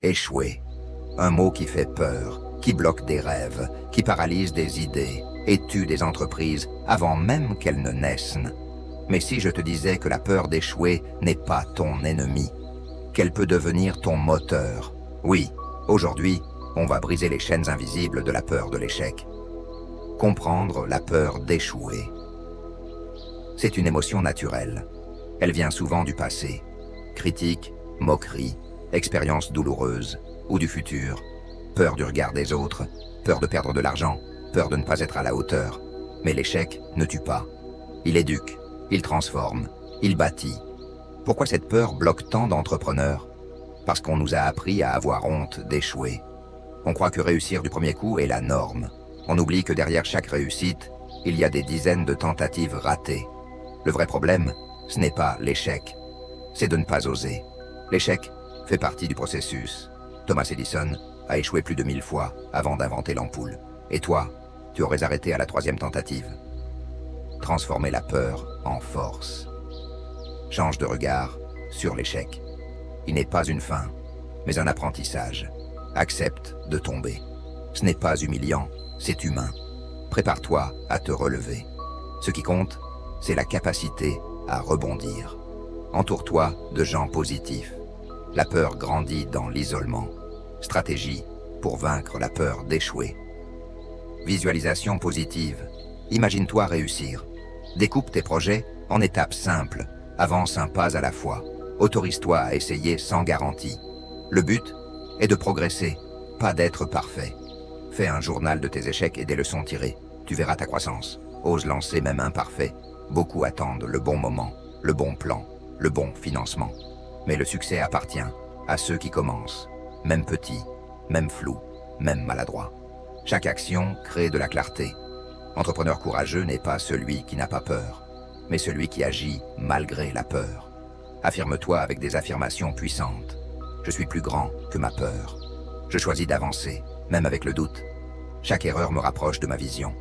Échouer. Un mot qui fait peur, qui bloque des rêves, qui paralyse des idées et tue des entreprises avant même qu'elles ne naissent. Mais si je te disais que la peur d'échouer n'est pas ton ennemi, qu'elle peut devenir ton moteur? Oui, aujourd'hui, on va briser les chaînes invisibles de la peur de l'échec. Comprendre la peur d'échouer. C'est une émotion naturelle. Elle vient souvent du passé. Critique, moquerie, expérience douloureuse ou du futur. Peur du regard des autres, peur de perdre de l'argent, peur de ne pas être à la hauteur. Mais l'échec ne tue pas. Il éduque, il transforme, il bâtit. Pourquoi cette peur bloque tant d'entrepreneurs? Parce qu'on nous a appris à avoir honte d'échouer. On croit que réussir du premier coup est la norme. On oublie que derrière chaque réussite, il y a des dizaines de tentatives ratées. Le vrai problème, ce n'est pas l'échec, c'est de ne pas oser. L'échec fait partie du processus. Thomas Edison a échoué plus de 1000 fois avant d'inventer l'ampoule. Et toi, tu aurais arrêté à la 3e tentative. Transformer la peur en force. Change de regard sur l'échec. Il n'est pas une fin, mais un apprentissage. Accepte de tomber. Ce n'est pas humiliant, c'est humain. Prépare-toi à te relever. Ce qui compte, c'est la capacité à rebondir. Entoure-toi de gens positifs. La peur grandit dans l'isolement. Stratégie pour vaincre la peur d'échouer. Visualisation positive. Imagine-toi réussir. Découpe tes projets en étapes simples. Avance un pas à la fois. Autorise-toi à essayer sans garantie. Le but est de progresser, pas d'être parfait. Fais un journal de tes échecs et des leçons tirées. Tu verras ta croissance. Ose lancer même imparfait. Beaucoup attendent le bon moment, le bon plan, le bon financement. Mais le succès appartient à ceux qui commencent. Même petits, même flous, même maladroits. Chaque action crée de la clarté. Entrepreneur courageux n'est pas celui qui n'a pas peur, mais celui qui agit malgré la peur. Affirme-toi avec des affirmations puissantes. Je suis plus grand que ma peur. Je choisis d'avancer, même avec le doute. Chaque erreur me rapproche de ma vision.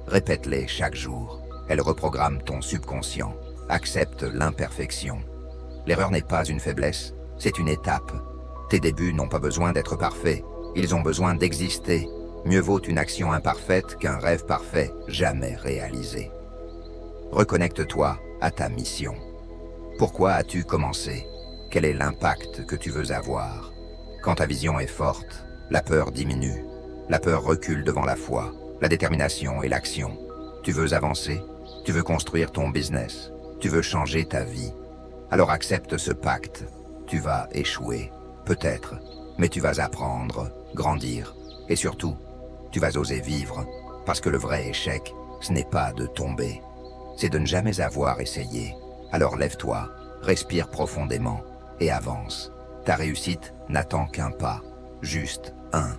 Répète-les chaque jour. Elle reprogramme ton subconscient. Accepte l'imperfection. L'erreur n'est pas une faiblesse, c'est une étape. Tes débuts n'ont pas besoin d'être parfaits, ils ont besoin d'exister. Mieux vaut une action imparfaite qu'un rêve parfait jamais réalisé. Reconnecte-toi à ta mission. Pourquoi as-tu commencé? Quel est l'impact que tu veux avoir? Quand ta vision est forte, la peur diminue. La peur recule devant la foi, la détermination et l'action. Tu veux avancer? Tu veux construire ton business? Tu veux changer ta vie? Alors accepte ce pacte. Tu vas échouer, peut-être, mais tu vas apprendre, grandir, et surtout, tu vas oser vivre, parce que le vrai échec, ce n'est pas de tomber, c'est de ne jamais avoir essayé. Alors lève-toi, respire profondément, et avance. Ta réussite n'attend qu'un pas, juste un.